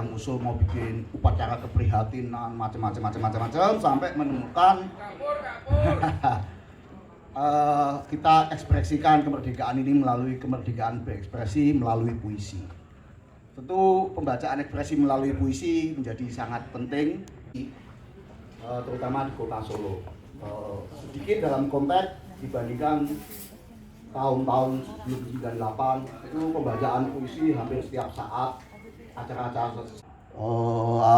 yang usul mau bikin upacara keprihatinan macam-macam sampai menemukan kita ekspresikan kemerdekaan ini melalui kemerdekaan berekspresi melalui puisi. Tentu pembacaan ekspresi melalui puisi menjadi sangat penting, terutama di kota Solo. Sedikit dalam konteks dibandingkan tahun-tahun sebelum 98 itu pembacaan puisi hampir setiap saat, acara-acara.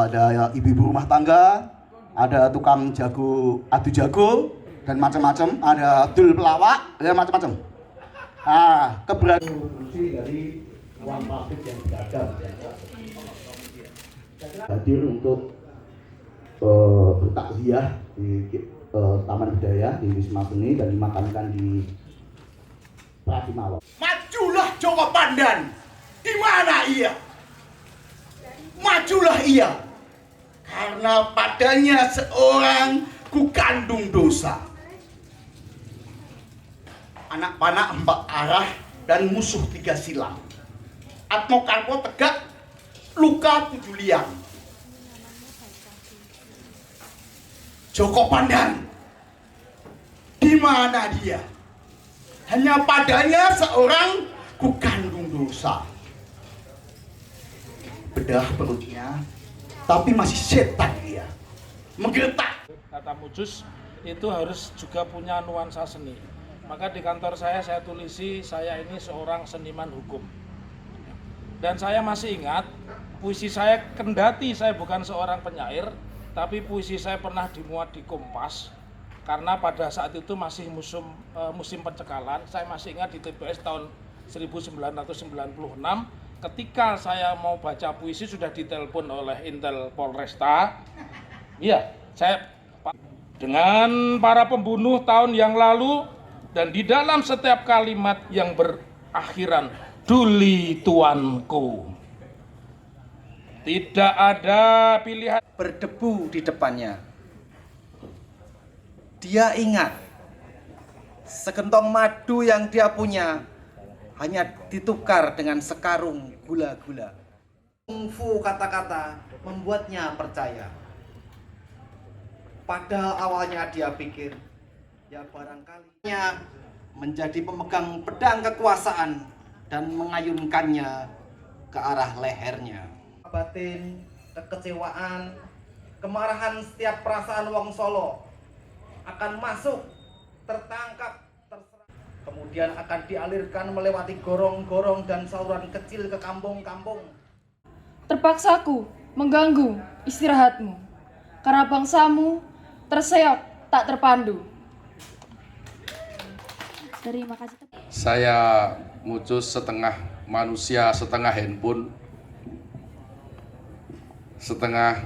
Ada ibu-ibu rumah tangga, ada tukang jago adu jago dan macam-macam, ada dul pelawak dan macam-macam. Keberadaan fungsi dari uang plastik yang beredar hadir untuk bertakziah di Taman Budaya di Wisma Seni dan dimakamkan di Pratimawak. Majulah Jawa Pandan, di mana ia? Majulah ia, karena padanya seorang kukandung dosa. Anak panah 4 arah dan musuh 3 silang. Atmo karpo tegak, luka 7 liang. Joko Pandan, di mana dia? Hanya padanya seorang kukandung dosa. Bedah perutnya, tapi masih setan dia. Menggeletak. Kata Mujus itu harus juga punya nuansa seni. Maka di kantor saya tulisi saya ini seorang seniman hukum. Dan saya masih ingat puisi saya, kendati saya bukan seorang penyair, tapi puisi saya pernah dimuat di Kompas. Karena pada saat itu masih musim pencekalan. Saya masih ingat di TPS tahun 1996 ketika saya mau baca puisi sudah ditelepon oleh Intel Polresta. Iya, saya dengan para pembunuh tahun yang lalu, dan di dalam setiap kalimat yang berakhiran Duli tuanku. Tidak ada pilihan. Berdebu di depannya. Dia ingat sekentong madu yang dia punya hanya ditukar dengan sekarung gula-gula. Kungfu kata-kata membuatnya percaya. Padahal awalnya dia pikir ya barangkali menjadi pemegang pedang kekuasaan dan mengayunkannya ke arah lehernya. Batin, kekecewaan, kemarahan setiap perasaan wong Solo akan masuk, tertangkap, terserap, kemudian akan dialirkan melewati gorong-gorong dan saluran kecil ke kampung-kampung. Terpaksaku mengganggu istirahatmu, karena bangsamu terseok tak terpandu. Terima kasih. Saya Mujus setengah manusia, setengah handphone, setengah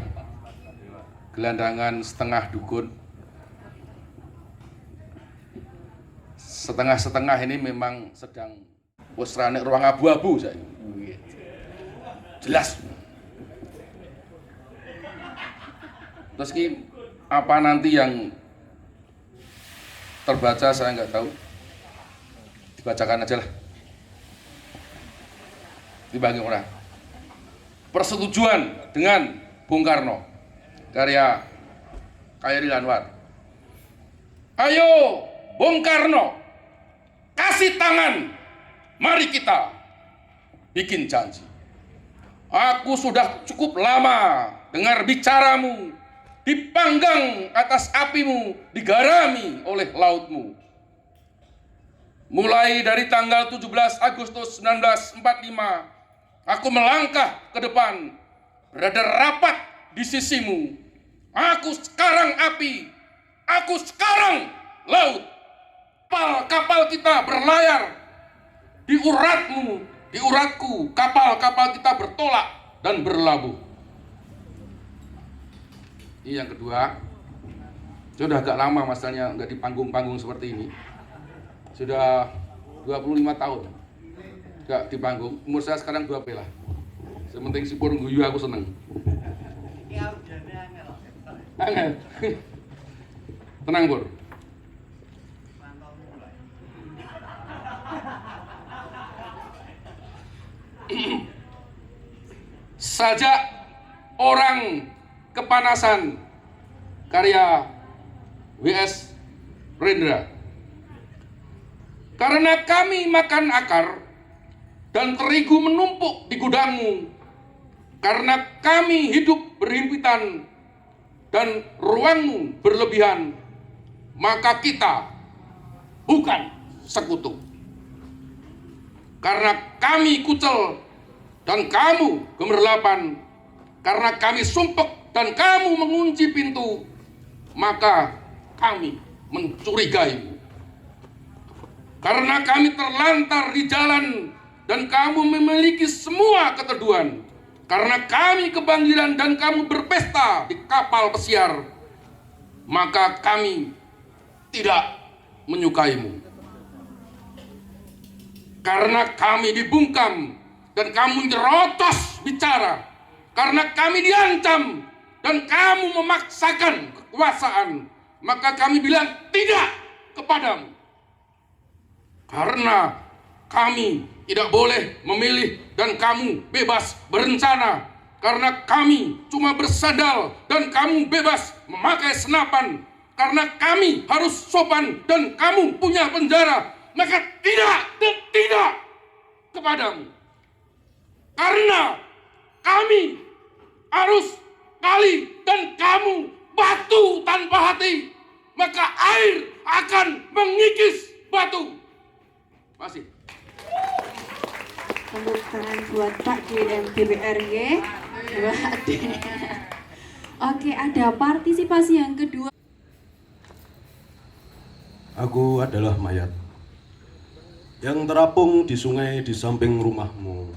gelandangan, setengah dukun. Setengah-setengah ini memang sedang posrane ruang abu-abu saya. Jelas. Terus apa nanti yang terbaca saya nggak tahu. Dibacakan aja lah. Dibagi orang. Persetujuan dengan Bung Karno, karya Khairil Anwar. Ayo Bung Karno, kasih tangan, mari kita bikin janji. Aku sudah cukup lama dengar bicaramu, dipanggang atas apimu, digarami oleh lautmu. Mulai dari tanggal 17 Agustus 1945, aku melangkah ke depan, berada rapat di sisimu. Aku sekarang api, aku sekarang laut. Kapal kita berlayar di uratmu, di uratku. Kapal-kapal kita bertolak dan berlabuh. Ini yang kedua. Sudah agak lama masanya nggak di panggung-panggung seperti ini. Sudah 25 tahun nggak di panggung. Umur saya sekarang 2 lah. Sementing si pur guyu aku seneng. Angel. Tenang Pur. Sajak orang kepanasan, karya W.S. Rendra. Karena kami makan akar dan terigu menumpuk di gudangmu, karena kami hidup berhimpitan dan ruangmu berlebihan, maka kita bukan sekutu. Karena kami kucel dan kamu gemerlapan, karena kami sumpek dan kamu mengunci pintu, maka kami mencurigaimu. Karena kami terlantar di jalan dan kamu memiliki semua keteduhan, karena kami kebanggilan dan kamu berpesta di kapal pesiar, maka kami tidak menyukaimu. Karena kami dibungkam dan kamu nyerocos bicara, karena kami diancam dan kamu memaksakan kekuasaan, maka kami bilang tidak kepadamu. Karena kami tidak boleh memilih dan kamu bebas berencana, karena kami cuma bersandal dan kamu bebas memakai senapan, karena kami harus sopan dan kamu punya penjara, maka tidak dan tidak kepadamu. Karena kami arus kali dan kamu batu tanpa hati, maka air akan mengikis batu. Masih. Tepuk tangan buat Pak DM DPRY 2D. Oke, ada partisipasi yang kedua. Aku adalah mayat yang terapung di sungai di samping rumahmu.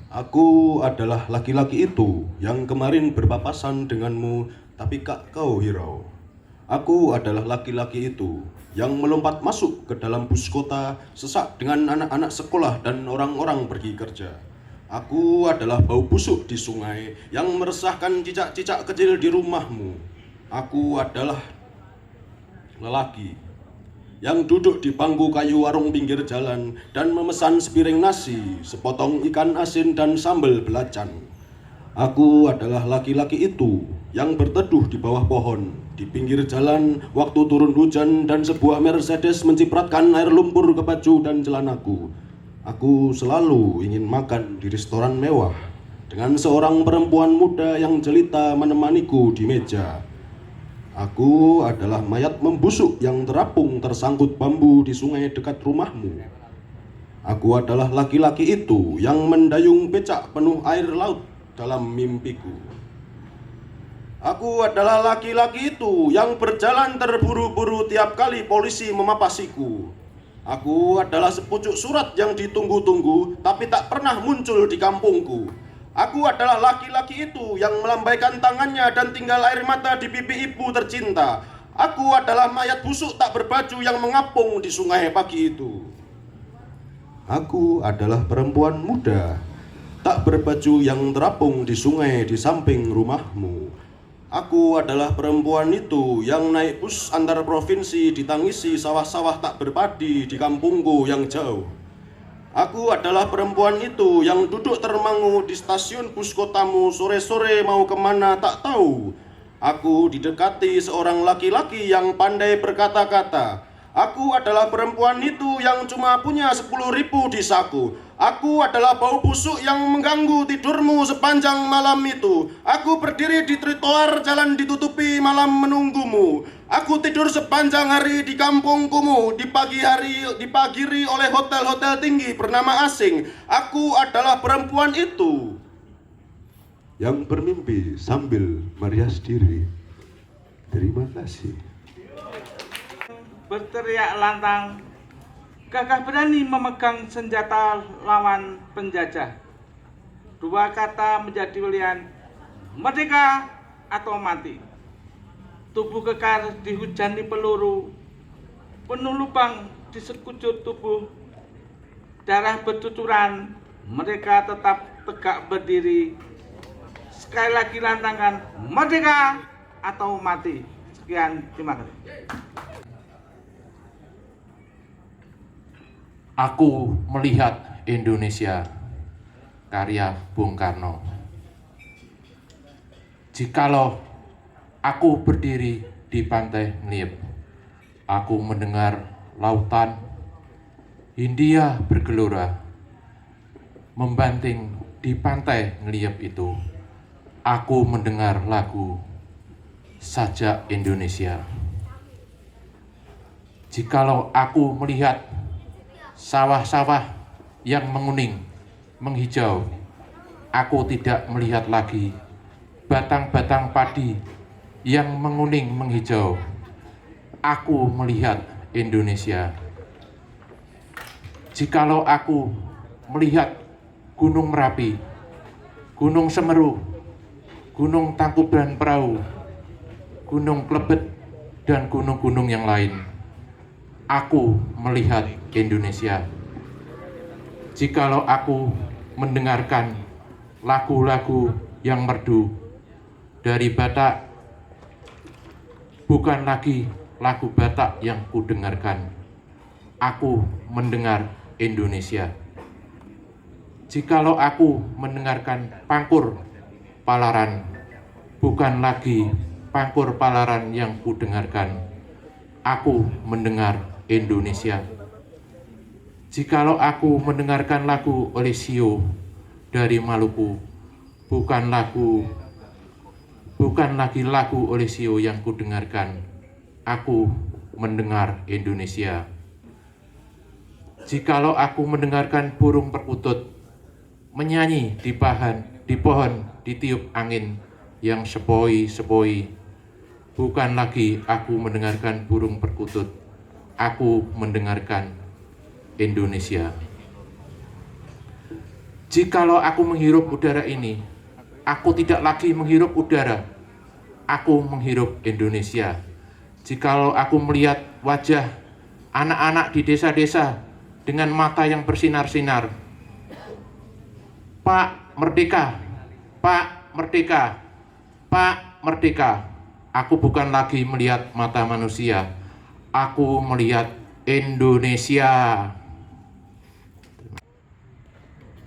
Aku adalah laki-laki itu yang kemarin berpapasan denganmu, tapi kau hirau. Aku adalah laki-laki itu yang melompat masuk ke dalam bus kota sesak dengan anak-anak sekolah dan orang-orang pergi kerja. Aku adalah bau busuk di sungai yang meresahkan cicak-cicak kecil di rumahmu. Aku adalah lelaki yang duduk di bangku kayu warung pinggir jalan dan memesan sepiring nasi, sepotong ikan asin dan sambal belacan. Aku adalah laki-laki itu yang berteduh di bawah pohon di pinggir jalan waktu turun hujan dan sebuah Mercedes mencipratkan air lumpur ke baju dan celanaku. Aku selalu ingin makan di restoran mewah dengan seorang perempuan muda yang jelita menemaniku di meja. Aku adalah mayat membusuk yang terapung tersangkut bambu di sungai dekat rumahmu. Aku adalah laki-laki itu yang mendayung becak penuh air laut dalam mimpiku. Aku adalah laki-laki itu yang berjalan terburu-buru tiap kali polisi memapasiku. Aku adalah sepucuk surat yang ditunggu-tunggu tapi tak pernah muncul di kampungku. Aku adalah laki-laki itu yang melambaikan tangannya dan tinggal air mata di pipi ibu tercinta. Aku adalah mayat busuk tak berbaju yang mengapung di sungai pagi itu. Aku adalah perempuan muda tak berbaju yang terapung di sungai di samping rumahmu. Aku adalah perempuan itu yang naik bus antar provinsi ditangisi sawah-sawah tak berpadi di kampungku yang jauh. Aku adalah perempuan itu yang duduk termangu di stasiun bus kotamu sore-sore mau kemana tak tahu. Aku didekati seorang laki-laki yang pandai berkata-kata. Aku adalah perempuan itu yang cuma punya 10.000 di saku. Aku adalah bau busuk yang mengganggu tidurmu sepanjang malam itu. Aku berdiri di trotoar jalan ditutupi malam menunggumu. Aku tidur sepanjang hari di kampungkumu, dipagiri oleh hotel-hotel tinggi bernama asing. Aku adalah perempuan itu yang bermimpi sambil merias diri. Terima kasih. Berteriak lantang, gagah berani memegang senjata lawan penjajah. Dua kata menjadi pilihan, merdeka atau mati. Tubuh kekar dihujani peluru, penuh lubang di sekujur tubuh. Darah bercucuran, mereka tetap tegak berdiri. Sekali lagi lantangkan, merdeka atau mati. Sekian, terima kasih. Aku melihat Indonesia, karya Bung Karno. jikalau aku berdiri di pantai Ngeliep, aku mendengar lautan Hindia bergelora. Membanting di pantai Ngeliep itu, aku mendengar lagu Sajak Indonesia. Jikalau aku melihat sawah-sawah yang menguning, menghijau, aku tidak melihat lagi batang-batang padi yang menguning, menghijau. Aku melihat Indonesia. Jikalau aku melihat Gunung Merapi, Gunung Semeru, Gunung Tangkuban Perahu, Gunung Klebet, dan gunung-gunung yang lain, aku melihat Indonesia. Jikalau aku mendengarkan lagu-lagu yang merdu dari Batak, bukan lagi lagu Batak yang kudengarkan, aku mendengar Indonesia. Jikalau aku mendengarkan Pangkur Palaran, bukan lagi Pangkur Palaran yang kudengarkan, aku mendengar Indonesia. Jikalau aku mendengarkan lagu Olesio dari Maluku, bukan lagi lagu Olesio yang kudengarkan, aku mendengar Indonesia. Jikalau aku mendengarkan burung perkutut menyanyi di pohon ditiup angin yang sepoi-sepoi, bukan lagi aku mendengarkan burung perkutut, aku mendengarkan Indonesia. Jikalau aku menghirup udara ini, aku tidak lagi menghirup udara, aku menghirup Indonesia. Jikalau aku melihat wajah anak-anak di desa-desa dengan mata yang bersinar-sinar, Pak Merdeka, Pak Merdeka, Pak Merdeka, aku bukan lagi melihat mata manusia, aku melihat Indonesia.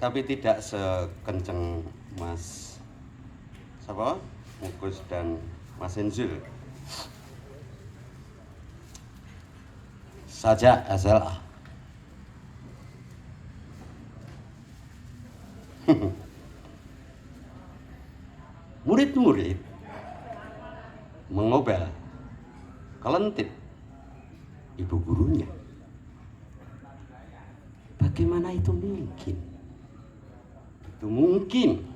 Tapi tidak sekenceng Mas Mukus dan Mas Enzul. Sajak SLA. Murid-murid mengobel, kelentit ibu gurunya. Bagaimana itu mungkin? Itu mungkin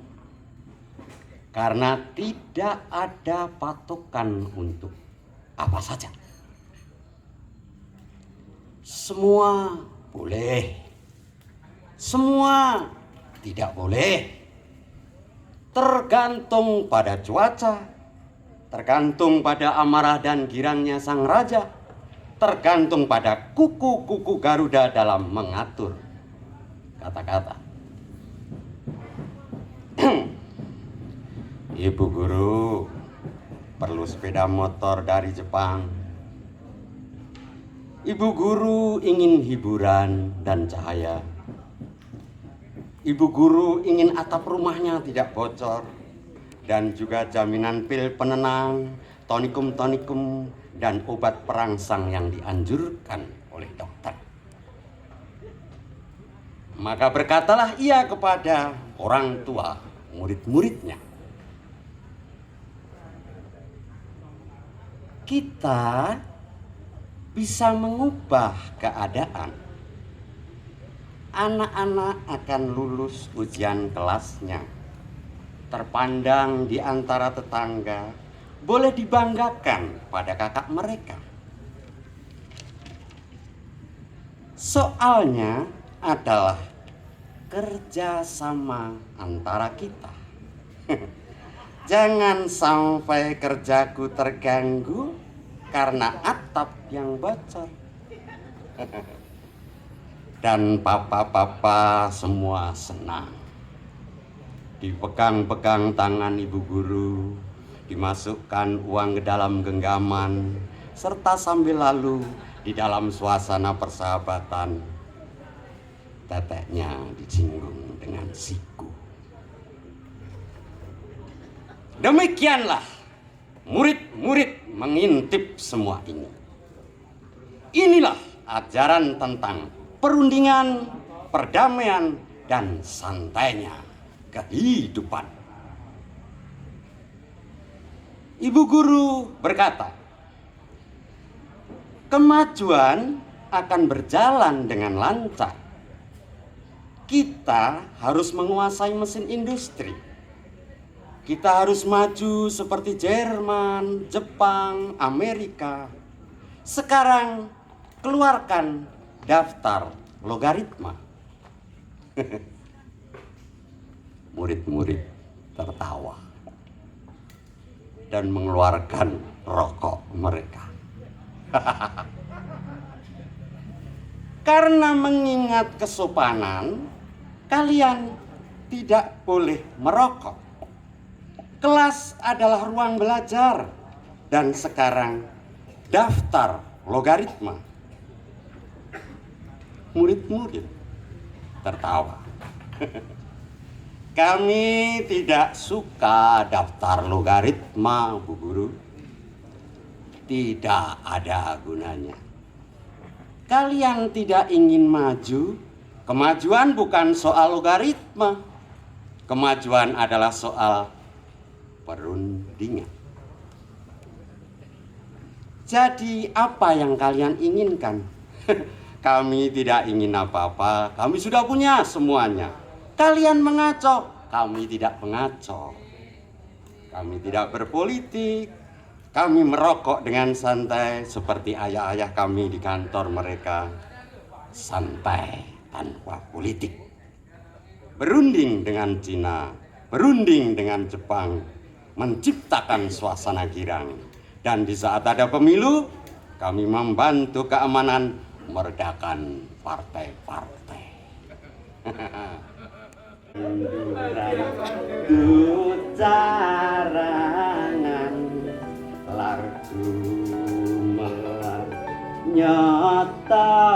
karena tidak ada patokan untuk apa saja. Semua boleh, semua tidak boleh, tergantung pada cuaca, tergantung pada amarah dan girangnya sang raja, tergantung pada kuku-kuku Garuda dalam mengatur kata-kata. Ibu guru perlu sepeda motor dari Jepang. Ibu guru ingin hiburan dan cahaya. Ibu guru ingin atap rumahnya tidak bocor, dan juga jaminan pil penenang, tonikum-tonikum, dan obat perangsang yang dianjurkan oleh dokter. Maka berkatalah ia kepada orang tua murid-muridnya, kita bisa mengubah keadaan. Anak-anak akan lulus ujian kelasnya, terpandang di antara tetangga, boleh dibanggakan pada kakak mereka. Soalnya adalah kerjasama antara kita. Jangan sampai kerjaku terganggu karena atap yang bocor. Dan papa-papa semua senang. Dipegang-pegang tangan ibu guru, dimasukkan uang ke dalam genggaman, serta sambil lalu di dalam suasana persahabatan, teteknya dijinggung dengan siku. Demikianlah murid-murid mengintip semua ini. Inilah ajaran tentang perundingan, perdamaian, dan santainya kehidupan. Ibu guru berkata, kemajuan akan berjalan dengan lancar. Kita harus menguasai mesin industri. Kita harus maju seperti Jerman, Jepang, Amerika. Sekarang keluarkan daftar logaritma. Murid-murid tertawa dan mengeluarkan rokok mereka. Karena mengingat kesopanan, kalian tidak boleh merokok. Kelas adalah ruang belajar, dan sekarang daftar logaritma. Murid-murid tertawa. Kami tidak suka daftar logaritma, Bu Guru. Tidak ada gunanya. Kalian tidak ingin maju. Kemajuan bukan soal logaritma. Kemajuan adalah soal perundingan. Jadi apa yang kalian inginkan? Kami tidak ingin apa-apa. Kami sudah punya semuanya. Kalian mengaco, kami tidak mengaco. Kami tidak berpolitik. Kami merokok dengan santai seperti ayah-ayah kami di kantor mereka. Santai tanpa politik. Berunding dengan Cina, berunding dengan Jepang, menciptakan suasana girang. Dan di saat ada pemilu, kami membantu keamanan, meredakan partai-partai. Carangan larku melar nyata